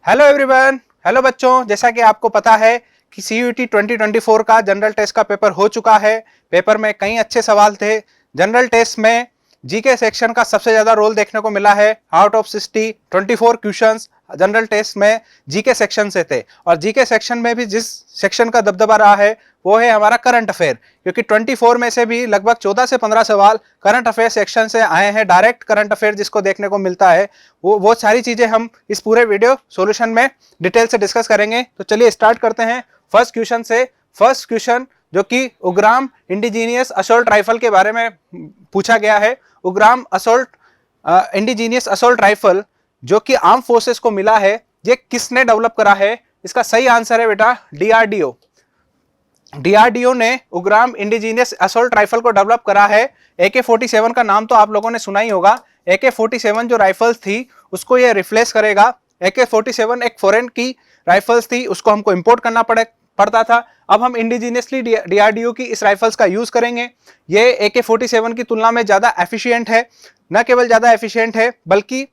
Hello everyone. Hello बच्चों, जैसा कि आपको पता है कि CUET 2024 का जनरल टेस्ट का पेपर हो चुका है। पेपर में कई अच्छे सवाल थे। जनरल टेस्ट में जीके सेक्शन का सबसे ज्यादा रोल देखने को मिला है। Out of 60 24 questions general test में जीके सेक्शन से थे, और जीके सेक्शन में भी जिस सेक्शन का दबदबा रहा है वो है हमारा करंट अफेयर, क्योंकि 24 में से भी लगभग 14 से 15 सवाल करंट अफेयर सेक्शन से आए हैं। डायरेक्ट करंट अफेयर जिसको देखने को मिलता है वो सारी चीजें हम इस पूरे वीडियो सॉल्यूशन में डिटेल से डिस्कस करेंगे। तो चलिए स्टार्ट करते हैं फर्स्ट क्वेश्चन से। फर्स्ट क्वेश्चन जो कि उग्राम इंडिजीनियस असोल्ट राइफल के बारे में पूछा गया है। उग्राम इंडिजीनियस असोल्ट राइफल जो कि आर्म फोर्सेस को मिला है, ये किसने डेवलप करा है? इसका सही आंसर है बेटा डीआरडीओ। डीआरडीओ ने उग्राम इंडिजीनियस असोल्ट राइफल को डेवलप करा है। AK-47 का नाम तो आप लोगों ने सुना ही होगा। AK-47 जो राइफल्स थी उसको ये रिप्लेस करेगा। AK-47 एक फॉरेन की राइफल्स थी, उसको हमको इंपोर्ट करना पड़ता था। अब हम इंडिजीनियसली डीआरडीओ की इस राइफल्स का यूज करेंगे। ये AK-47 की तुलना में ज्यादा एफिशिएंट है। न केवल ज्यादा एफिशिएंट है बल्कि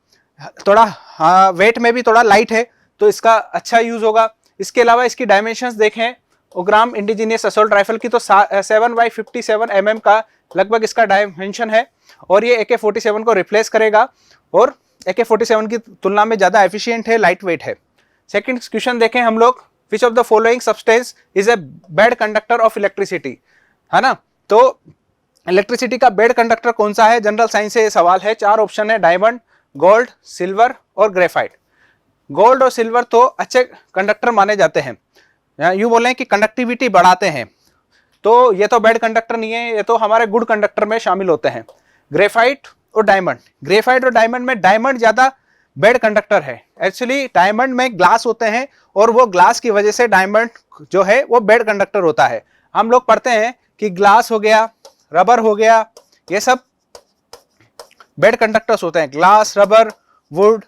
थोड़ा वेट में भी थोड़ा लाइट है, तो इसका अच्छा यूज होगा। इसके अलावा इसकी डायमेंशंस देखें उग्राम इंडिजीनियस असोल्ट राइफल की, तो 7x57 mm का लगभग इसका डायमेंशन है, और ये AK-47 को रिप्लेस करेगा और AK-47 की तुलना में ज्यादा एफिशिएंट है, लाइट वेट है। सेकंड क्वेश्चन देखें हम लोग, विच of the following substance is a bad conductor of electricity, है ना? तो इलेक्ट्रिसिटी का बैड कंडक्टर कौन सा है? जनरल साइंस से ये सवाल है। 4 ऑप्शन है, डायमंड, गोल्ड, सिल्वर और ग्रेफाइट। गोल्ड और सिल्वर तो अच्छे कंडक्टर माने जाते हैं, यूं बोलें कि कंडक्टिविटी बढ़ाते हैं, तो ये तो बैड कंडक्टर नहीं है, ये तो हमारे गुड कंडक्टर में शामिल होते हैं। ग्रेफाइट और डायमंड में डायमंड ज्यादा बैड कंडक्टर है। एक्चुअली डायमंड में ग्लास होते हैं और वो ग्लास की वजह से डायमंड जो है वो बैड कंडक्टर होता है। हम लोग पढ़ते हैं कि ग्लास हो गया, रबर हो गया, ये सब बैड कंडक्टर्स होते हैं। ग्लास, रबर, वुड,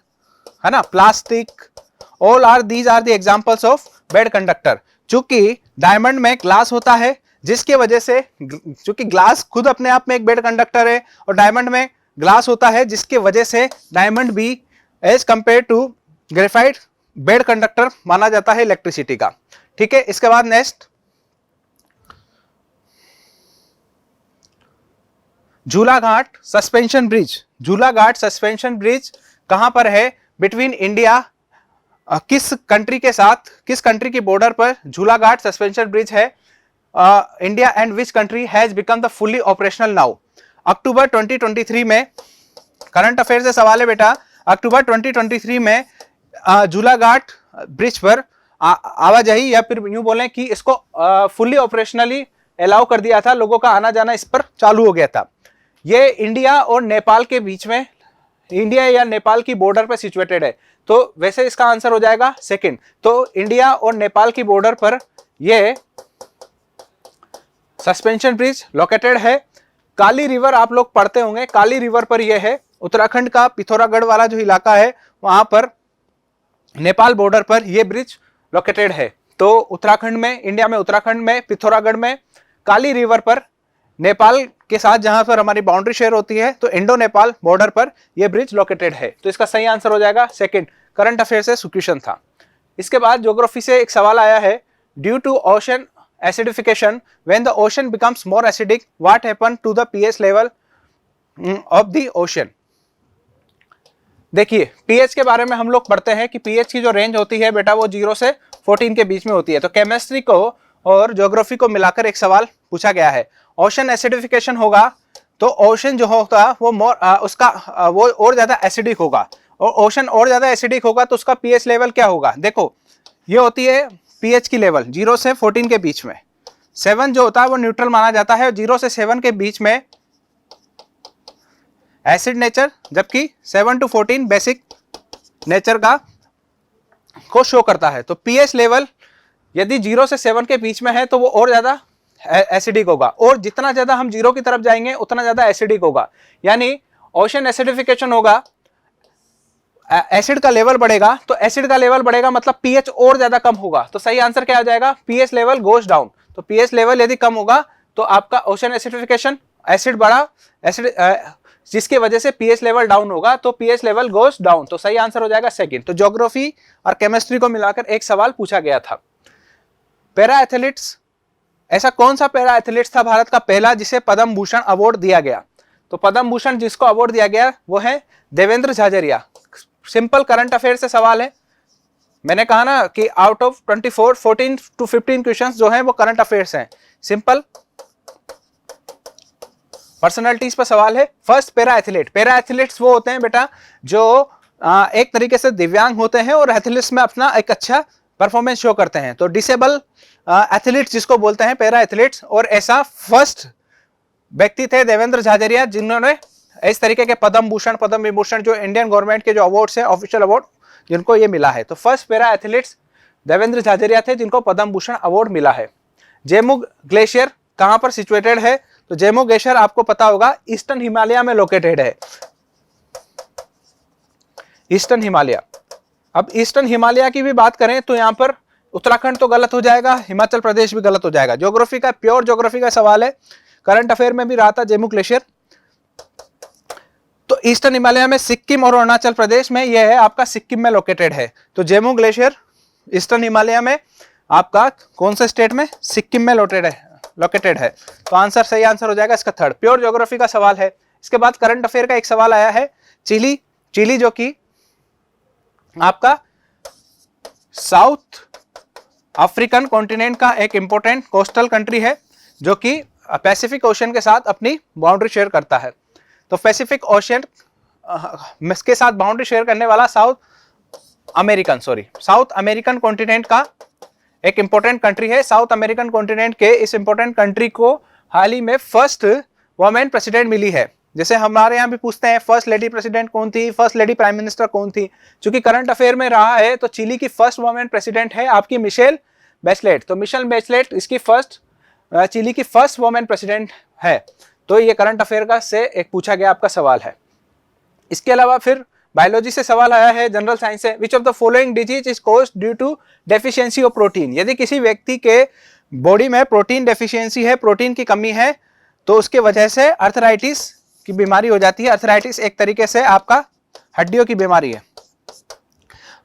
है ना, plastic, all these are the examples of bad conductor. चूंकि डायमंड में ग्लास होता है जिसके वजह से, चूंकि ग्लास खुद अपने आप में एक बैड कंडक्टर है और डायमंड में ग्लास होता है जिसके वजह से डायमंड भी as compare to graphite bad conductor माना जाता है इलेक्ट्रिसिटी का। ठीक है, इसके बाद next, Jhulaghat suspension bridge. Jhulaghat suspension bridge कहां पर है? बिटवीन इंडिया, किस कंट्री के साथ, किस कंट्री की बॉर्डर पर झूलाघाट सस्पेंशन ब्रिज है? India and which country has become the fully operational now? October 2023 में, करंट अफेयर से सवाल है बेटा, अक्टूबर 2023 में झूलाघाट ब्रिज पर आवाजाही, या फिर यूं बोलें कि इसको फुली ऑपरेशनली अलाउ कर दिया था, लोगों का आना जाना इस पर चालू हो गया था। ये इंडिया और नेपाल के बीच में, इंडिया या नेपाल की बॉर्डर पर सिचुएटेड है, तो वैसे इसका आंसर हो जाएगा सेकंड। तो इंडिया और नेपाल की बॉर्डर पर ये सस्पेंशन ब्रिज लोकेटेड है। काली रिवर आप लोग पढ़ते होंगे, काली रिवर पर यह है। उत्तराखंड का पिथौरागढ़ वाला जो इलाका है वहां पर नेपाल बॉर्डर पर यह ब्रिज लोकेटेड है। तो उत्तराखंड में, इंडिया में उत्तराखंड में, पिथौरागढ़ में, काली रिवर पर, नेपाल के साथ जहां पर हमारी बाउंड्री शेयर होती है, तो इंडो नेपाल बॉर्डर पर यह ब्रिज लोकेटेड है। तो इसका सही आंसर हो जाएगा सेकंड। करंट अफेयर से क्वेश्चन था। इसके बाद ज्योग्राफी से एक सवाल आया है, due to ocean acidification, when the ocean becomes more acidic, what happen to the pH level of the ocean? देखिए, pH के बारे में हम लोग पढ़ते हैं कि pH की जो रेंज होती है बेटा वो 0 से 14 के बीच में होती है। तो केमिस्ट्री को और ज्योग्राफी को मिलाकर एक सवाल पूछा गया है। ओशन एसिडिफिकेशन होगा तो ओशन जो होगा वो वो और ज्यादा एसिडिक होगा, और ओशन और ज्यादा एसिडिक होगा तो उसका pH लेवल क्या होगा? देखो, ये होती है pH की लेवल 0 से 14 के बीच में। 7 जो होता है वो न्यूट्रल माना जाता है, और 0 से 7 के बीच में एसिड नेचर, जबकि 7 to 14 बेसिक नेचर को शो करता है। तो pH लेवल यदि 0 से 7 के बीच में है तो वो और ज्यादा एसिडिक होगा, और जितना ज्यादा हम 0 की तरफ जाएंगे उतना ज्यादा एसिडिक होगा। यानी ओशन एसिडिफिकेशन होगा, एसिड का लेवल बढ़ेगा, तो एसिड का लेवल बढ़ेगा मतलब pH और ज्यादा कम होगा। तो सही आंसर क्या आ जाएगा? pH level goes down. तो pH लेवल यदि कम होगा तो आपका ओशन एसिडिफिकेशन, एसिड बढ़ा, एसिड जिसकी वजह से पीएच लेवल डाउन होगा, तो पीएच लेवल गोज डाउन, तो सही आंसर हो जाएगा सेकंड। तो ज्योग्राफी और केमिस्ट्री को मिलाकर एक सवाल पूछा गया था। पैरा एथलीट्स, ऐसा कौन सा पैरा एथलीट्स था भारत का पहला जिसे पद्म भूषण अवार्ड दिया गया? तो पद्म भूषण जिसको अवार्ड दिया गया वो है Devendra Jhajharia. Simple current affair से सवाल है, मैंने कहा ना कि आउट ऑफ 24 14 to 15 क्वेश्चंस जो हैं वो करंट अफेयर्स हैं। सिंपल पर्सनालिटीज पर सवाल है। First para athlete, para athletes वो होते हैं बेटा जो एक तरीके से दिव्यांग होते हैं और एथलेटिक्स में अपना एक अच्छा परफॉर्मेंस शो करते हैं, तो डिसेबल एथलीट्स जिसको बोलते हैं पैरा एथलीट्स। और ऐसा फर्स्ट व्यक्ति थे देवेंद्र झाझरिया जिन्होंने इस तरीके के पद्म भूषण, पद्म विभूषण जो इंडियन गवर्नमेंट के जो अवार्ड्स हैं, ऑफिशियल अवार्ड जिनको ये मिला है, तो first para athletes Devendra Jhajharia थे जिनको पद्म भूषण अवार्ड मिला है। जेमुग ग्लेशियर कहां पर सिचुएटेड है? तो जेमुग ग्लेशियर आपको पता होगा ईस्टर्न हिमालय में लोकेटेड है, ईस्टर्न हिमालय। अब ईस्टर्न हिमालय की भी बात करें तो यहां पर उत्तराखंड तो गलत हो जाएगा, हिमाचल प्रदेश भी गलत हो जाएगा। ज्योग्राफी का, प्योर ज्योग्राफी का सवाल है, करंट अफेयर में भी रहा था जेमुग ग्लेशियर। तो ईस्टर्न हिमालय में सिक्किम और अरुणाचल प्रदेश में यह है आपका, सिक्किम में लोकेटेड है। तो जेमुग ग्लेशियर ईस्टर्न हिमालय में आपका कौन से स्टेट में? सिक्किम में लोकेटेड है। तो आंसर, सही आंसर हो जाएगा इसका थर्ड। प्योर ज्योग्राफी का सवाल है। इसके बाद करंट अफेयर का एक सवाल आया है, चिली, चिली जो कि आपका साउथ अफ्रीकन कॉन्टिनेंट का एक इंपॉर्टेंट कोस्टल कंट्री है जो कि पैसिफिक ओशन के साथ अपनी बाउंड्री शेयर करता है। तो पैसिफिक ओशन के साथ बाउंड्री शेयर करने वाला साउथ अमेरिकन कॉन्टिनेंट का एक इंपॉर्टेंट कंट्री है। साउथ अमेरिकन कॉन्टिनेंट के इस इंपॉर्टेंट कंट्री को हाल ही में फर्स्ट वुमेन प्रेसिडेंट मिली है। जैसे हमारे यहाँ भी पूछते हैं फर्स्ट लेडी प्रेसिडेंट कौन थी, फर्स्ट लेडी प्राइम मिनिस्टर कौन थी, क्योंकि करंट अफेयर में रहा है, तो चिली की फर्स्ट वुमेन प्रेसिडेंट है आपकी मिशेल बैचलेट। तो मिशेल बैचलेट इसकी चिली की फर्स्ट वुमेन प्रेसिडेंट है। तो ये करंट अफेयर का से एक पूछा गया आपका सवाल है। इसके अलावा फिर बायोलॉजी से सवाल आया है, जनरल साइंस से, which of the following disease is caused due to deficiency of protein. यदि किसी व्यक्ति के बॉडी में प्रोटीन डेफिशिएंसी है, प्रोटीन की कमी है, तो उसके वजह से अर्थराइटिस की बीमारी हो जाती है। अर्थराइटिस एक तरीके से आपका हड्डियों की बीमारी है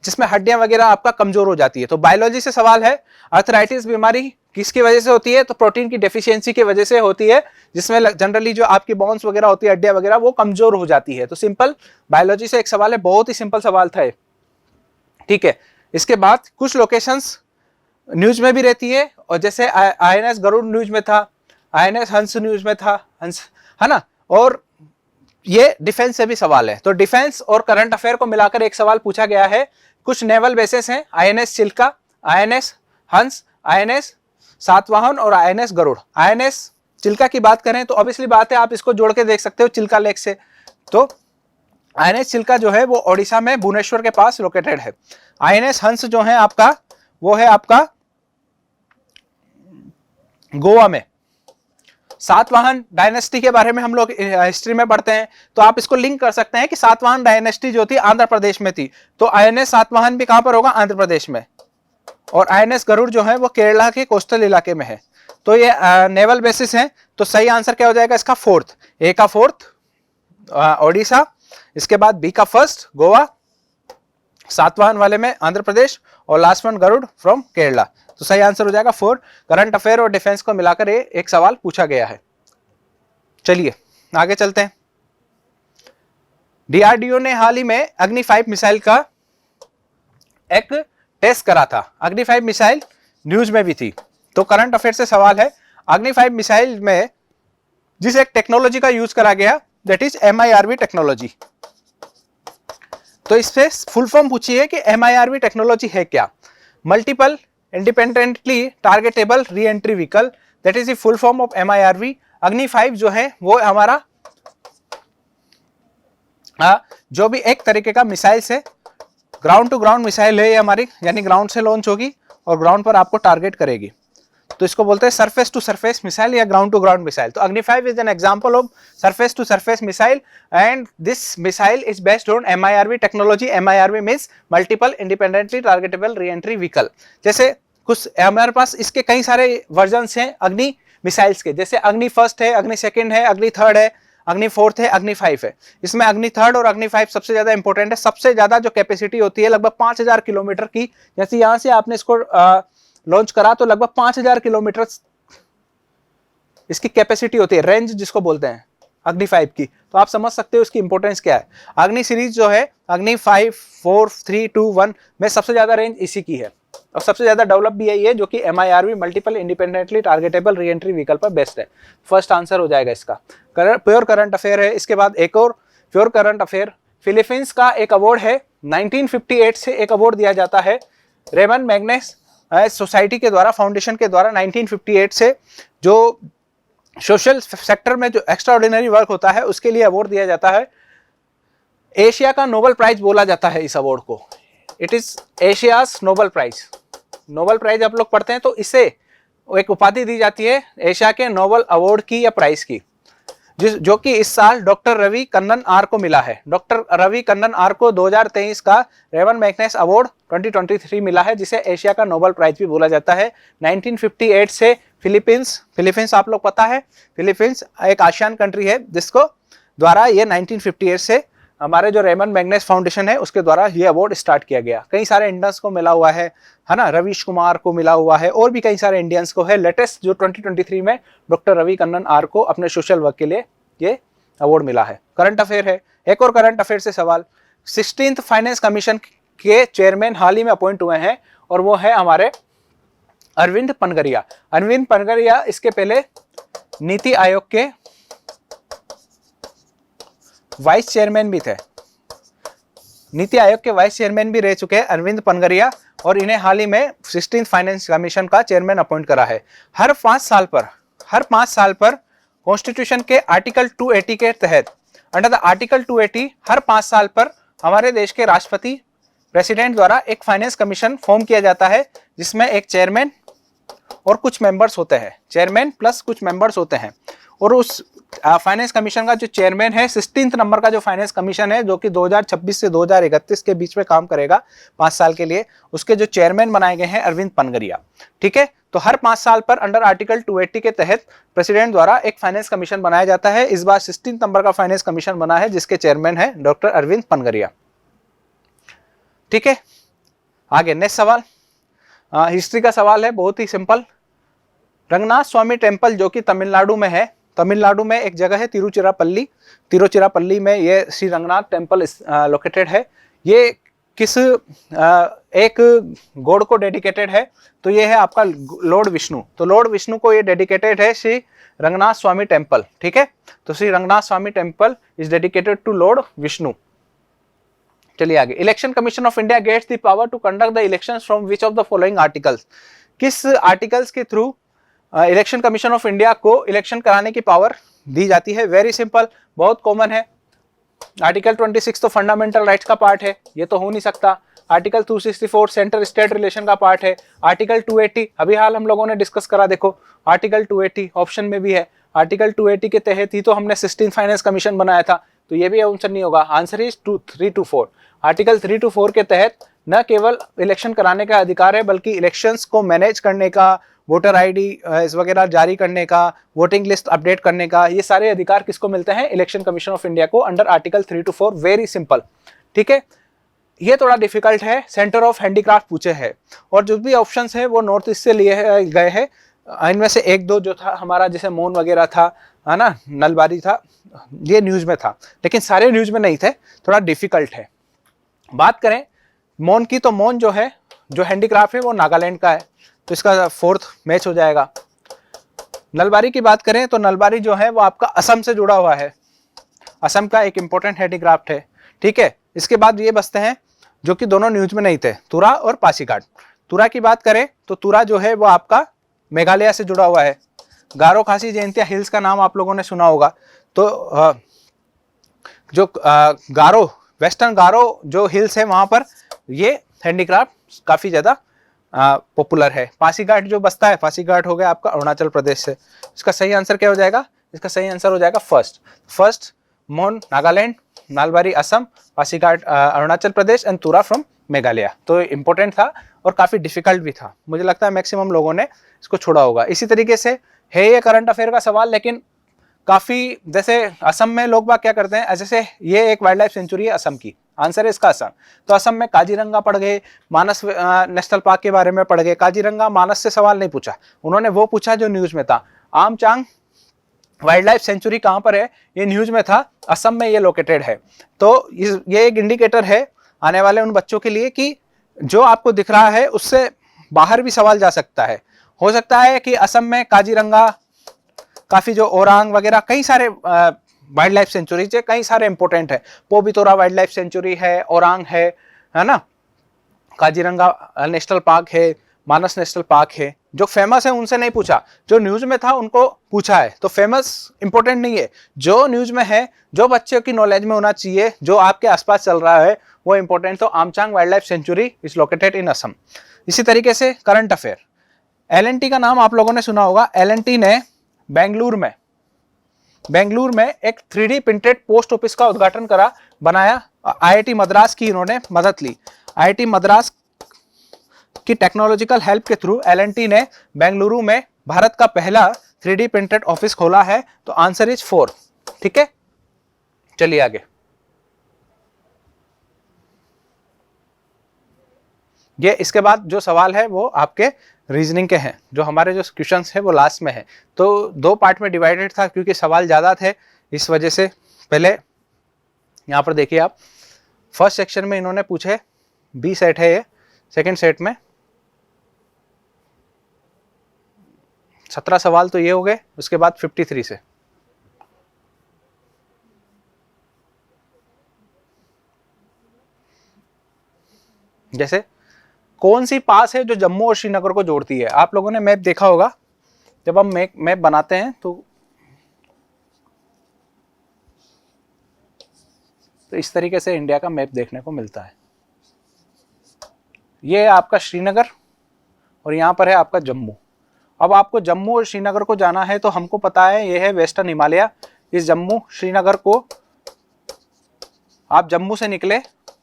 जिसमें हड्डियां वगैरह आपका कमजोर हो जाती है। तो बायोलॉजी से सवाल है, अर्थराइटिस बीमारी किसकी वजह से होती है? तो प्रोटीन की डेफिशिएंसी की वजह से होती है, जिसमें जनरली जो आपकी बोन्स वगैरह होती है, हड्डियां वगैरह, वो कमजोर हो जाती है। तो सिंपल बायोलॉजी से एक सवाल है, बहुत ही सिंपल सवाल था, ठीक है। इसके बाद कुछ लोकेशंस न्यूज में भी रहती है, और जैसे INS गरुड़ न्यूज में था, INS हंस न्यूज में था, हंस, है ना। और ये डिफेंस से भी सवाल है। तो डिफेंस और करंट अफेयर को मिलाकर एक सवाल पूछा गया है। कुछ नेवल बेसेस हैं, INS चिल्का, INS हंस, INS सातवाहन और INS गरुड़। INS चिल्का की बात करें तो ऑब्वियसली बात है, आप इसको जोड़ के देख सकते हो चिल्का लेक से। तो INS चिल्का जो है वो ओडिशा में भुवनेश्वर के पास लोकेटेड है। INS हंस जो है आपका, वो है आपका गोवा में। सातवाहन डायनेस्टी के बारे में हम लोग हिस्ट्री में पढ़ते हैं, तो आप इसको लिंक कर सकते हैं कि सातवाहन डायनेस्टी जो थी आंध्र प्रदेश में थी। तो INS सातवाहन भी कहां पर होगा? आंध्र प्रदेश में। और INS गरुड़ जो है वो केरला के कोस्टल इलाके में है। तो ये नेवल बेसिस है। तो सही आंसर क्या हो जाएगा इसका? फोर्थ। ए का फोर्थ ओडिशा, इसके बाद बी का फर्स्ट गोवा, सातवाहन वाले में आंध्र प्रदेश, और last one Garud from Kerala. तो सही आंसर हो जाएगा 4। करंट अफेयर और डिफेंस को मिलाकर एक सवाल पूछा गया है। चलिए आगे चलते हैं। DRDO ने हाल ही में अग्नि 5 मिसाइल का एक टेस्ट करा था। अग्नि 5 मिसाइल न्यूज में भी थी। तो करंट अफेयर से सवाल है, अग्नि 5 मिसाइल में जिस एक टेक्नोलॉजी का यूज करा गया, दैट इज MIRV टेक्नोलॉजी। तो इससे फुल फॉर्म पूछिए कि MIRV टेक्नोलॉजी है क्या? Multiple independently targetable re entry vehicle, that is the full form of MIRV। अग्नि 5 जो है वो हमारा जो भी एक तरीके का मिसाइल से ग्राउंड टू ग्राउंड मिसाइल है ये हमारी, यानी ग्राउंड से लॉन्च होगी और ग्राउंड पर आपको टारगेट करेगी। तो इसको बोलते हैं सरफेस टू सरफेस मिसाइल या ग्राउंड टू ग्राउंड मिसाइल। तो Agni 5 is an example of surface to surface missile and this missile is based on MIRV technology. MIRV means multiple independently targetable re entry vehicle. जैसे कुछ हमारे पास इसके कई सारे versions हैं अग्नि मिसाइल्स के, जैसे अग्नि फर्स्ट है, अग्नि सेकंड है, अग्नि थर्ड है, अग्नि 4th है, अग्नि 5 है। इसमें अग्नि 3rd और अग्नि 5 सबसे ज्यादा इंपॉर्टेंट है। सबसे ज्यादा जो कैपेसिटी होती है लगभग 5000 किलोमीटर की, जैसे यहां से आपने इसको लॉन्च करा तो लगभग 5000 किलोमीटर इसकी कैपेसिटी होती है, रेंज जिसको बोलते हैं अग्नि 5 की। तो आप समझ सकते हो इसकी इंपॉर्टेंस क्या है। अग्नि सीरीज जो है अग्नि 5, 4, 3, 2, 1 में सबसे ज्यादा रेंज इसी की है और सबसे ज्यादा डेवलप भी यही है, जो कि MIRV multiple independently targetable re entry vehicle पर बेस्ट है। फर्स्ट आंसर हो जाएगा इसका। प्योर करंट अफेयर है। इसके बाद एक और प्योर करंट अफेयर, फिलीपींस का एक अवार्ड है, 1958 से एक अवार्ड दिया जाता है रेमन मैग्नेस सोसाइटी के द्वारा, फाउंडेशन के द्वारा 1958 से, जो सोशल सेक्टर में जो एक्स्ट्रा ऑर्डिनरी वर्क होता है उसके लिए अवार्ड दिया जाता है। एशिया का नोबेल प्राइज बोला जाता है इस अवार्ड को। It is Asia's Nobel prize. Nobel prize आप लोग पढ़ते हैं तो इसे एक उपाधि दी जाती है एशिया के नोबेल अवार्ड की या प्राइज की, जो कि इस साल डॉक्टर रवि कन्नन आर को मिला है। डॉक्टर रवि कन्नन आर को 2023 का रेमन मैग्नेस अवार्ड 2023 मिला है, जिसे एशिया का नोबेल प्राइज भी बोला जाता है। 1958 से फिलीपींस आप लोग पता है, फिलीपींस एक आसियान कंट्री है जिसको द्वारा ये 1958 से हमारे जो रेमन मैग्नेस फाउंडेशन है उसके द्वारा ये अवार्ड स्टार्ट किया गया। कई सारे इंडियंस को मिला हुआ है ना, रवीश कुमार को मिला हुआ है और भी कई सारे इंडियंस को है। लेटेस्ट जो 2023 में डॉक्टर रवि कन्नन आर को अपने सोशल वर्क के लिए ये अवार्ड मिला है। करंट अफेयर है, एक और करंट अफेयर से सवाल। 16th फाइनेंस कमीशन के चेयरमैन हाल ही में अपॉइंट हुए हैं और वो है हमारे अरविंद पनगरिया। अरविंद पनगरिया इसके पहले नीति आयोग के वाइस चेयरमैन भी थे, नीति आयोग के वाइस चेयरमैन भी रह चुके हैं अरविंद पनगरिया, और इन्हें हाल ही में 16th फाइनेंस कमीशन का चेयरमैन अपॉइंट करा है। हर 5 साल पर कॉन्स्टिट्यूशन के आर्टिकल 280 के तहत, अंडर द आर्टिकल 280 हर 5 साल पर हमारे देश के राष्ट्रपति प्रेसिडेंट द्वारा एक फाइनेंस कमीशन फॉर्म किया जाता है, जिसमें एक चेयरमैन और कुछ मेंबर्स होते हैं, चेयरमैन प्लस कुछ मेंबर्स होते हैं। और उस फाइनेंस कमीशन का जो चेयरमैन है, 16th नंबर का जो फाइनेंस कमीशन है, जो कि 2026 से 2031 के बीच में काम करेगा 5 साल के लिए, उसके जो चेयरमैन बनाए गए हैं अरविंद पनगरिया। ठीक है, तो हर 5 साल पर अंडर आर्टिकल 280 के तहत प्रेसिडेंट द्वारा एक फाइनेंस कमीशन बनाया जाता है। इस बार 16th नंबर का फाइनेंस कमीशन बना है, जिसके चेयरमैन है डॉक्टर अरविंद पनगरिया। ठीक है, आगे नेक्स्ट सवाल हिस्ट्री का सवाल है, बहुत ही सिंपल। रंगनाथ स्वामी टेम्पल जो कि तमिलनाडु में है, तमिलनाडु में एक जगह है तिरुचिरापल्ली में ये श्री रंगनाथ टेम्पल लोकेटेड है। ये किस एक गॉड को डेडिकेटेड है? तो ये है आपका लॉर्ड विष्णु। तो लॉर्ड विष्णु को ये डेडिकेटेड है श्री रंगनाथ स्वामी टेम्पल। ठीक है, तो Shri Ranganatha Swamy temple is dedicated to lord Vishnu. चलिए आगे। Election commission of India gets the power to conduct the elections from which of the following articles? किस आर्टिकल्स के through election commission of India को इलेक्शन कराने की पावर दी जाती है? वेरी सिंपल, बहुत कॉमन है। आर्टिकल 26 तो फंडामेंटल राइट्स का पार्ट है, ये तो हो नहीं सकता। आर्टिकल 264 सेंटर स्टेट रिलेशन का पार्ट है। आर्टिकल 280 अभी हाल हम लोगों ने डिस्कस करा, देखो आर्टिकल 280 ऑप्शन में भी है। आर्टिकल 280 के तहत ही तो हमने 16th फाइनेंस कमीशन बनाया था, तो ये भी आंसर नहीं होगा। Answer is 324। आर्टिकल 324 के तहत न केवल इलेक्शन कराने का अधिकार है, बल्कि इलेक्शंस को मैनेज करने का, वोटर आईडी वगैरह जारी करने का, वोटिंग लिस्ट अपडेट करने का, ये सारे अधिकार किसको मिलते हैं? इलेक्शन कमीशन ऑफ इंडिया को, अंडर आर्टिकल 324। Very simple. ठीक है, ये थोड़ा डिफिकल्ट है, सेंटर ऑफ हैंडीक्राफ्ट पूछे हैं, और जो भी ऑप्शंस है वो नॉर्थ ईस्ट से लिए गए हैं। इनमें से एक दो जो था हमारा, जैसे मौन वगैरह था, है ना, नलबारी था, ये न्यूज में था, लेकिन सारे न्यूज में नहीं थे, थोड़ा डिफिकल्ट है। बात करें मौन की, तो मौन जो है, जो हैंडीक्राफ्ट है वो नागालैंड का है, तो इसका 4th मैच हो जाएगा। नलबारी की बात करें तो नलबारी जो है वो आपका असम से जुड़ा हुआ है, असम का एक इंपॉर्टेंट हैंडीक्राफ्ट है। ठीक है, इसके बाद ये बसते हैं जो कि दोनों न्यूज में नहीं थे, तुरा और पासीघाट। तुरा की बात करें तो तुरा जो है वो आपका मेघालय से जुड़ा हुआ है। गारो खासी जयंतिया हिल्स का नाम आप लोगों ने सुना होगा। तो जो गारो, वेस्टर्न गारो जो हिल्स है वहां पर ये हैंडीक्राफ्ट काफी ज्यादा पॉपुलर है। पासीघाट जो बसता है, पासीघाट हो गया आपका अरुणाचल प्रदेश से। इसका सही आंसर क्या हो जाएगा? इसका सही आंसर हो जाएगा फर्स्ट मौन Nagaland, Nalbari Assam, Pasighat Arunachal Pradesh and Tura from Meghalaya. तो इंपॉर्टेंट था और काफी डिफिकल्ट भी था, मुझे लगता है मैक्सिमम लोगों ने इसको छोड़ा होगा। इसी तरीके से है ये करंट अफेयर का सवाल, लेकिन काफी, जैसे असम में लोग बाग क्या करते हैं, जैसे ये एक वाइल्ड लाइफ सेंचुरी है असम की, आंसर है इसका असम। तो असम में काजीरंगा पढ़ गए, मानस नेशनल पार्क के बारे में पढ़ गए। काजीरंगा मानस से सवाल नहीं पूछा, उन्होंने वो पूछा जो न्यूज में था। आमचांग वाइल्ड लाइफ सेंचुरी कहां पर है, ये न्यूज में था, असम में ये लोकेटेड है। तो ये एक इंडिकेटर है आने वाले उन बच्चों के लिए कि जो आपको दिख रहा है उससे बाहर भी सवाल जा सकता है। हो सकता है कि असम में काजीरंगा, काफी जो ओरांग वगैरह कई सारे वाइल्ड लाइफ सेंचुरीज है, कई सारे इंपोर्टेंट है। पोबितोरा वाइल्ड लाइफ सेंचुरी है, ओरांग है ना, काजीरंगा नेशनल पार्क है, मानस नेशनल पार्क है। जो फेमस है उनसे नहीं पूछा, जो न्यूज में था उनको पूछा है। तो फेमस इंपॉर्टेंट नहीं है, जो न्यूज में है, जो बच्चों की नॉलेज में होना चाहिए, जो आपके आसपास चल रहा है वो इंपॉर्टेंट। तो Amchang wild life sanctuary is located in Assam. इसी तरीके से करंट अफेयर, एल&टी का नाम आप लोगों ने सुना होगा। एल&टी ने बेंगलुरु में एक 3D प्रिंटेड पोस्ट ऑफिस का उद्घाटन करा, बनाया। IIT मद्रास की इन्होंने मदद ली। IIT मद्रास की टेक्नोलॉजिकल हेल्प के थ्रू एल&टी ने बेंगलुरु में भारत का पहला 3D प्रिंटेड ऑफिस खोला है। तो आंसर इज 4। ठीक है, चलिए आगे। ये इसके बाद जो सवाल है वो आपके रीजनिंग के हैं, जो हमारे जो क्वेश्चंस है वो लास्ट में है। तो 2 पार्ट में डिवाइडेड था क्योंकि सवाल ज़्यादा थे, इस वजह से। पहले यहाँ पर देखिए आप, फर्स्ट सेक्शन में इन्होंने पूछे, बी सेट है ये, सेकंड सेट में 17 सवाल तो ये हो गए, उसके बाद 53 से। जैसे कौन सी पास है जो जम्मू और श्रीनगर को जोड़ती है। आप लोगों ने मैप देखा होगा, जब हम मैप बनाते हैं तो इस तरीके से इंडिया का मैप देखने को मिलता है। ये है आपका श्रीनगर और यहाँ पर है आपका जम्मू। अब आपको जम्मू और श्रीनगर को जाना है तो हमको पता है ये है वेस्टर्न हिमालय। इस जम्मू श्रीनगर को, आप जम्मू से निकले,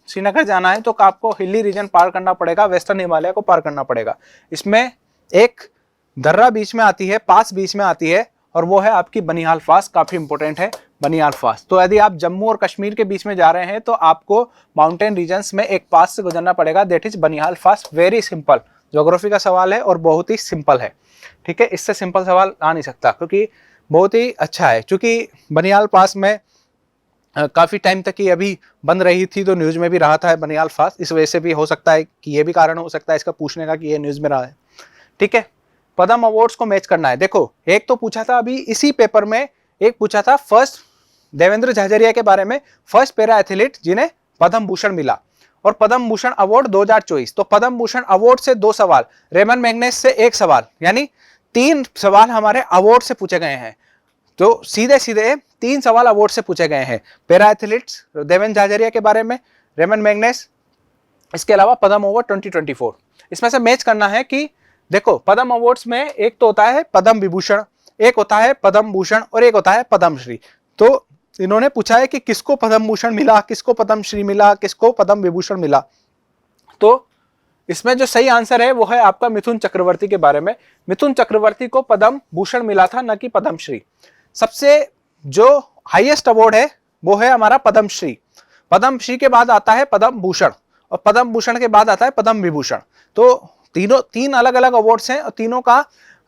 श्रीनगर जाना है तो आपको हिली रीजन पार करना पड़ेगा, वेस्टर्न हिमालय को पार करना पड़ेगा। इसमें एक दर्रा बीच में आती है, पास बीच में आती है, और वो है आपकी बनिहाल पास। काफी इंपॉर्टेंट है बनिहाल पास। तो यदि आप जम्मू और कश्मीर के बीच में जा रहे हैं तो आपको माउंटेन रीजन्स में एक पास से गुजरना पड़ेगा, that is Banihal pass. Very simple geography का सवाल है और बहुत ही सिंपल है। ठीक है, इससे सिंपल सवाल आ नहीं सकता क्योंकि बहुत ही अच्छा है। क्योंकि बनिहाल पास में काफी टाइम तक ही अभी बंद रही थी, तो न्यूज में भी रहा था बनिहाल पास। इस वजह से भी हो सकता है कि ये भी कारण हो सकता है इसका पूछने का कि ये न्यूज में रहा है। ठीक है, पद्म अवार्ड्स को मैच करना है। देखो, एक तो पूछा था अभी इसी पेपर में, एक पूछा था फर्स्ट देवेंद्र झाझरिया के बारे में, फर्स्ट पैरा एथलीट जिन्हें पद्म भूषण मिला, और पद्म भूषण अवार्ड 2024। तो पद्म भूषण अवार्ड से 2 सवाल, रेमन मैग्नेस से 1 सवाल, यानी 3 सवाल हमारे अवार्ड से पूछे गए हैं। तो सीधे सीधे 3 सवाल अवार्ड से पूछे गए हैं। पैरा एथलीट्स देवेंद्र झाझरिया के बारे में, रेमन मैग्नेस, इसके अलावा पद्म अवार्ड 2024। इसमें से मैच करना है कि देखो, पद्म अवार्ड्स में एक तो होता है पद्म विभूषण, एक होता है पद्म भूषण और एक होता है पद्मश्री। तो इन्होंने पूछा है कि किसको पद्म भूषण मिला, किसको पद्मश्री मिला, किसको पद्म विभूषण मिला। तो इसमें जो सही आंसर है वो है आपका मिथुन चक्रवर्ती के बारे में। मिथुन चक्रवर्ती को पद्म भूषण मिला था, न कि पद्मश्री। सबसे जो हाईएस्ट अवार्ड है वो है हमारा पद्मश्री। पद्मश्री के बाद आता है पद्म भूषण और पद्म भूषण के बाद आता है पद्म विभूषण। तो तीन अलग अलग अवार्ड्स हैं और तीनों का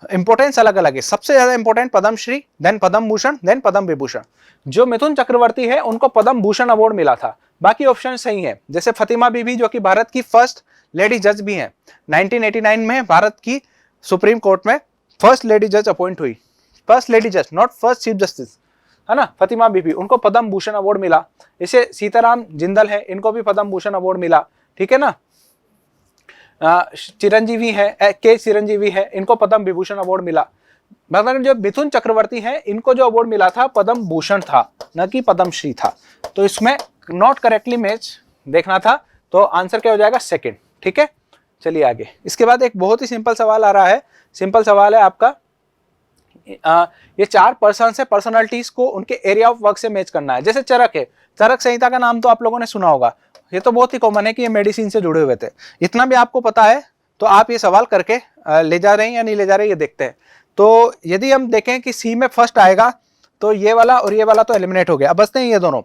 इंपॉर्टेंस अलग अलग है। सबसे ज्यादा important Padmashri, then Padma Bhushan, then Padma Vibhushan. जो मिथुन चक्रवर्ती है उनको पद्म भूषण अवार्ड मिला था। बाकी ऑप्शन सही है, जैसे फतिमा बीबी जो कि भारत की फर्स्ट लेडी जज भी हैं। 1989 में भारत की सुप्रीम कोर्ट में फर्स्ट लेडी जज अपॉइंट हुई, फर्स्ट लेडी जज, नॉट फर्स्ट चीफ जस्टिस, है ना, फतिमा बीबी, उनको पद्म भूषण अवार्ड मिला। इसे सीताराम जिंदल है, इनको भी पद्म भूषण अवार्ड मिला। ठीक है ना, चिरंजीवी है, के चिरंजीवी है, इनको पद्म विभूषण अवार्ड मिला। मगर जो मिथुन चक्रवर्ती हैं इनको जो अवार्ड मिला था पद्म भूषण था, न कि पद्मश्री था। तो इसमें नॉट करेक्टली मैच देखना था, तो आंसर क्या हो जाएगा, सेकंड। ठीक है, चलिए आगे। इसके बाद एक बहुत ही सिंपल सवाल आ रहा है। सिंपल सवाल है आपका, ये 4 पर्सन से पर्सनालिटीज को उनके एरिया ऑफ वर्क से मैच करना है। जैसे चरक है, चरक संहिता का नाम तो आप लोगों ने सुना होगा, ये तो बहुत ही कॉमन है कि ये मेडिसिन से जुड़े हुए थे। इतना भी आपको पता है तो आप ये सवाल करके ले जा रहे हैं या नहीं ले जा रहे हैं, ये देखते हैं। तो यदि हम देखें कि सी में फर्स्ट आएगा तो ये वाला और ये वाला तो एलिमिनेट हो गया, अब बचते हैं ये दोनों।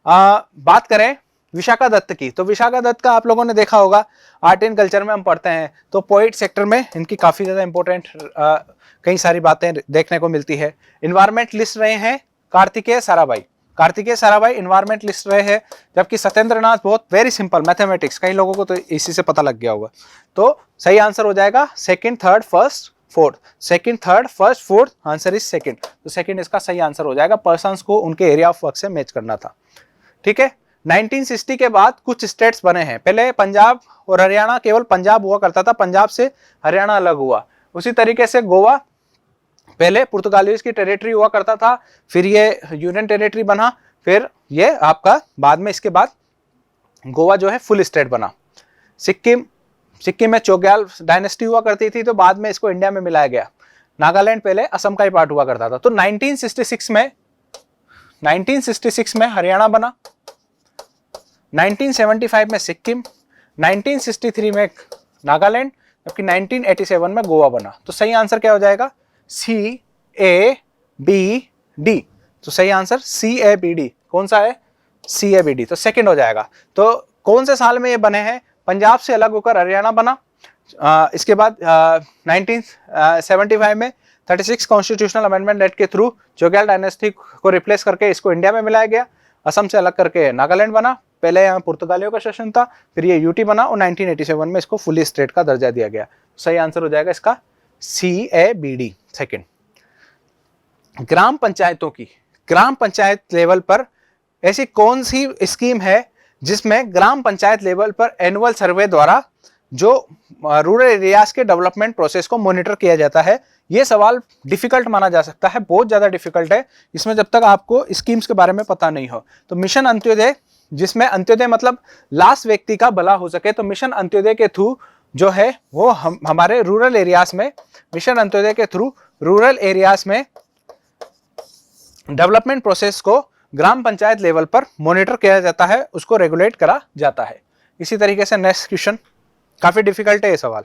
बात करें विशाखा दत्त की, तो विशाखा दत्त का आप लोगों ने देखा होगा, आर्ट एंड कल्चर में हम पढ़ते हैं, तो पोइट सेक्टर में इनकी काफी ज्यादा इंपॉर्टेंट कई सारी बातें देखने को मिलती है। इन्वायरमेंट लिस्ट रहे हैं कार्तिकेय साराभाई, कार्तिकेय साराभाई इन्वायरमेंट लिस्ट रहे हैं, जबकि सत्येंद्र नाथ बहुत वेरी सिंपल मैथमेटिक्स, कई लोगों को तो इसी से पता लग गया होगा। तो सही आंसर हो जाएगा second, third, first, fourth. Second, third, first, fourth, answer is second, तो सेकंड इसका सही आंसर हो जाएगा। पर्सन्स को उनके एरिया ऑफ वर्क से मैच करना था। ठीक है, 1960 के बाद कुछ स्टेट्स बने हैं। पहले पंजाब और हरियाणा, केवल पंजाब हुआ करता था, पंजाब से हरियाणा अलग हुआ। उसी तरीके से गोवा पहले पुर्तगालियों की टेरिटरी हुआ करता था, फिर ये यूनियन टेरिटरी बना, फिर ये आपका बाद में इसके बाद गोवा जो है फुल स्टेट बना। सिक्किम में चोग्याल डायनेस्टी हुआ करती थी, तो बाद में इसको इंडिया में मिलाया गया। नागालैंड पहले असम का ही पार्ट हुआ करता था। तो 1966 में हरियाणा बना, 1975 में सिक्किम, 1963 में नागालैंड, जबकि 1987 में गोवा बना। तो सही आंसर क्या हो जाएगा? CABD। तो सही आंसर CABD कौन सा है? CABD, तो सेकंड हो जाएगा। तो कौन से साल में ये बने हैं? पंजाब से अलग होकर हरियाणा बना, इसके बाद 1975 में 36 कॉन्स्टिट्यूशनल अमेंडमेंट एक्ट के थ्रू चोग्याल डायनेस्टी को रिप्लेस करके इसको इंडिया में मिलाया गया। असम से अलग करके नागालैंड बना, पहले यहाँ पुर्तगालियों का शासन था, फिर ये यूटी बना और 1987 में इसको फुली स्टेट का दर्जा दिया गया। सही आंसर हो जाएगा इसका CABD सेकंड। ग्राम पंचायतों की, ग्राम पंचायत लेवल पर ऐसी कौन सी स्कीम है जिसमें ग्राम पंचायत लेवल पर एनुअल सर्वे द्वारा जो रूरल एरियाज के डेवलपमेंट प्रोसेस को मॉनिटर किया जाता है? ये सवाल डिफिकल्ट माना जा सकता है, बहुत ज्यादा डिफिकल्ट है इसमें, जब तक आपको स्कीम्स के बारे में पता नहीं हो। तो मिशन अंत्योदय, जिसमें अंत्योदय मतलब लास्ट व्यक्ति का भला हो सके, तो मिशन अंत्योदय के थ्रू जो है वो हमारे रूरल एरियाज में, मिशन अंत्योदय के थ्रू रूरल एरियाज में डेवलपमेंट प्रोसेस को ग्राम पंचायत लेवल पर मॉनिटर किया जाता है, उसको रेगुलेट करा जाता है। इसी तरीके से नेक्स्ट क्वेश्चन, काफी डिफिकल्ट है ये सवाल,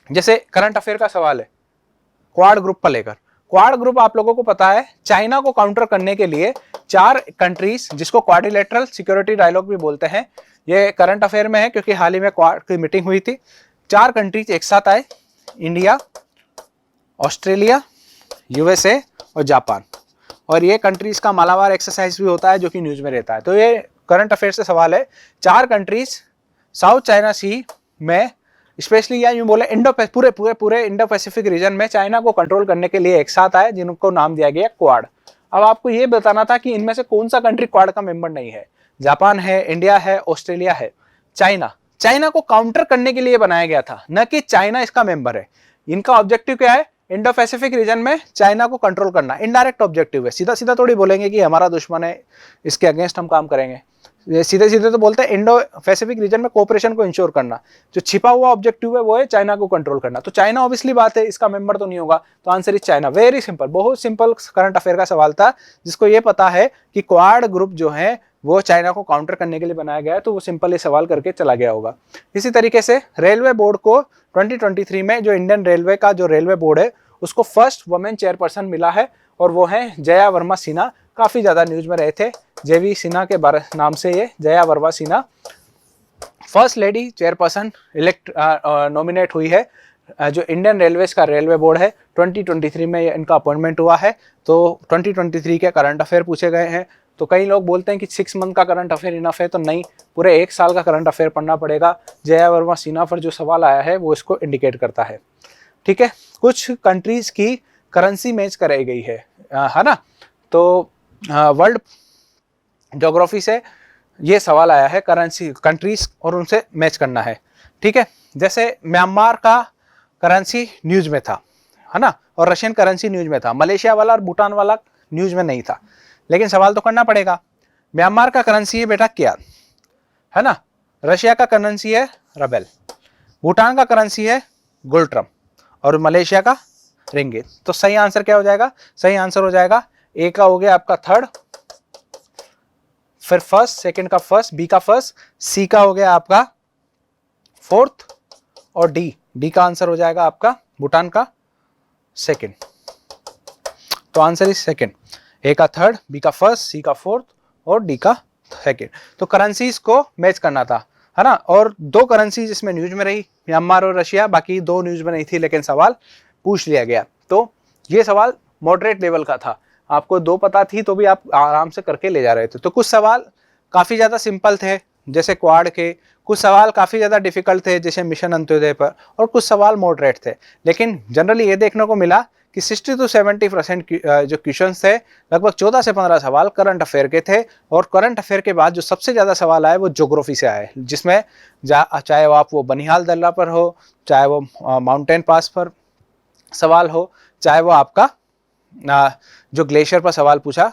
जैसे करंट अफेयर का सवाल है क्वाड ग्रुप पर लेकर। क्वाड ग्रुप आप लोगों को पता है, चाइना को काउंटर करने के लिए 4 कंट्रीज, जिसको क्वाड्रिलेटरल सिक्योरिटी डायलॉग भी बोलते हैं, ये करंट अफेयर में है क्योंकि हाल ही में क्वाड की मीटिंग हुई थी। 4 कंट्रीज एक साथ आए, इंडिया, ऑस्ट्रेलिया, USA और जापान, और ये कंट्रीज का मालाबार एक्सरसाइज भी होता है जो कि न्यूज में रहता है। तो ये करंट अफेयर से सवाल है। 4 कंट्रीज साउथ चाइना सी में, स्पेशली या यूं बोले पूरे इंडो पैसिफिक रीजन में चाइना को कंट्रोल करने के लिए एक साथ आए, जिनको नाम दिया गया क्वाड। अब आपको ये बताना था कि इनमें से कौन सा कंट्री क्वाड का मेंबर नहीं है। जापान है, इंडिया है, ऑस्ट्रेलिया है, चाइना को काउंटर करने के लिए बनाया गया था, न कि चाइना इसका मेंबर है। इनका ऑब्जेक्टिव क्या है? इंडो पैसिफिक रीजन में चाइना को कंट्रोल करना, इनडायरेक्ट ऑब्जेक्टिव है। सीधा सीधा थोड़ी बोलेंगे कि हमारा दुश्मन है, इसके अगेंस्ट हम काम करेंगे। सीधे सीधे तो बोलते हैं इंडो पैसिफिक रीजन में कोऑपरेशन को इंश्योर करना। जो छिपा हुआ ऑब्जेक्टिव है वो है चाइना को कंट्रोल करना। तो चाइना ऑब्वियसली बात है, इसका मेंबर तो नहीं होगा, तो answer is China. Very simple, बहुत सिंपल करंट अफेयर का सवाल था, जिसको ये पता है कि क्वाड ग्रुप जो है वो चाइना को काउंटर करने के लिए बनाया गया है, तो वो सिंपल ये सवाल करके चला गया होगा। इसी तरीके से रेलवे बोर्ड को 2023 में जो इंडियन रेलवे का जो रेलवे बोर्ड है उसको फर्स्ट वुमेन चेयरपर्सन मिला है, और वो है जया वर्मा सिन्हा। काफी ज्यादा न्यूज में रहे थे JV सिन्हा के बारे नाम से, ये Jaya Verma Sinha first lady chairperson nominate हुई है। जो इंडियन रेलवेज का रेलवे बोर्ड है 2023 में इनका अपॉइंटमेंट हुआ है। तो 2023 के करंट अफेयर पूछे गए हैं। तो कई लोग बोलते हैं कि 6 मंथ का करंट अफेयर इनफ है, तो नहीं, पूरे 1 साल का करंट अफेयर पढ़ना पड़ेगा। जया वर्मा सिन्हा पर जो सवाल आया है वो इसको इंडिकेट करता है। ठीक है, कुछ कंट्रीज की करेंसी मैच कराई गई है ना। तो वर्ल्ड ज्योग्राफी से ये सवाल आया है, करेंसी कंट्रीज और उनसे मैच करना है। ठीक है, जैसे म्यांमार का करेंसी न्यूज में था, है ना, और रशियन करेंसी न्यूज में था, मलेशिया वाला और भूटान वाला न्यूज में नहीं था, लेकिन सवाल तो करना पड़ेगा। म्यांमार का करेंसी है बेटा क्या, है ना, रशिया का करेंसी है रबेल, भूटान का करेंसी है गुलट्रम, और मलेशिया का रिंगित। तो सही आंसर क्या हो जाएगा? सही आंसर हो जाएगा ए का हो गया आपका थर्ड, फिर फर्स्ट, सेकंड का फर्स्ट, बी का फर्स्ट, सी का हो गया आपका फोर्थ, और डी का आंसर हो जाएगा आपका भूटान का सेकंड। तो तो आंसर इज सेकंड। ए का थर्ड, बी का फर्स्ट, सी का फोर्थ और डी का सेकंड। तो करेंसीज को मैच करना था, है ना। और दो करेंसीज इसमें न्यूज में रही, म्यांमार और रशिया, बाकी दो न्यूज में नहीं थी, लेकिन सवाल पूछ लिया गया। तो ये सवाल मॉडरेट लेवल का था, आपको दो पता थी तो भी आप आराम से करके ले जा रहे थे। तो कुछ सवाल काफ़ी ज़्यादा सिंपल थे जैसे क्वाड के, कुछ सवाल काफ़ी ज़्यादा डिफिकल्ट थे जैसे मिशन अंत्योदय पर, और कुछ सवाल मॉडरेट थे। लेकिन जनरली ये देखने को मिला कि 60 to 70% जो क्वेश्चन थे, लगभग 14 से 15 सवाल करंट अफेयर के थे। और करंट अफेयर के बाद जो सबसे ज़्यादा सवाल आए वो ज्योग्राफी से आए, जिसमें चाहे वो आप वो बनिहाल दर्रा पर हो, चाहे वो माउंटेन पास पर सवाल हो, चाहे वो आपका जो ग्लेशियर पर सवाल पूछा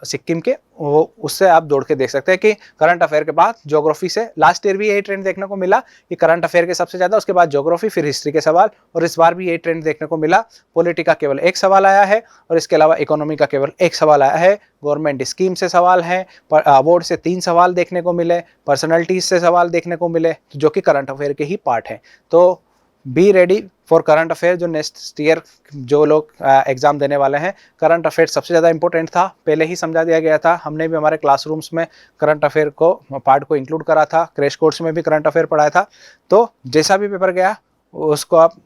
सिक्किम के, वो उससे आप जोड़ के देख सकते हैं कि करंट अफेयर के बाद ज्योग्राफी से लास्ट ईयर भी यही ट्रेंड देखने को मिला कि करंट अफेयर के सबसे ज़्यादा, उसके बाद ज्योग्राफी, फिर हिस्ट्री के सवाल, और इस बार भी यही ट्रेंड देखने को मिला। पॉलिटी का केवल एक सवाल आया है और इसके अलावा इकोनॉमी का केवल एक सवाल आया है। गवर्नमेंट स्कीम से सवाल हैं, अवार्ड से 3 सवाल देखने को मिले, पर्सनैलिटीज से सवाल देखने को मिले, जो कि करंट अफेयर के ही पार्ट हैं। तो be ready for current affair. जो नेक्स्ट ईयर जो लोग एग्जाम देने वाले हैं, करंट अफेयर सबसे ज़्यादा इंपॉर्टेंट था, पहले ही समझा दिया गया था। हमने भी हमारे क्लासरूम्स में करंट अफेयर को पार्ट को इंक्लूड करा था, क्रैश कोर्स में भी करंट अफेयर पढ़ाया था। तो जैसा भी पेपर गया उसको आप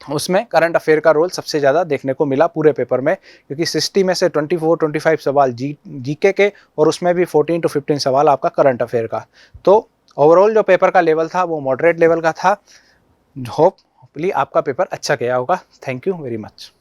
उसमें करंट अफेयर का रोल सबसे ज़्यादा देखने को मिला पूरे पेपर में, क्योंकि 60 में से 24-25 सवाल जीके के, और उसमें भी 14 to 15 सवाल आपका करंट अफेयर का। तो ओवरऑल जो पेपर का लेवल था वो मॉडरेट लेवल का था। होपफुली आपका पेपर अच्छा गया होगा। Thank you very much.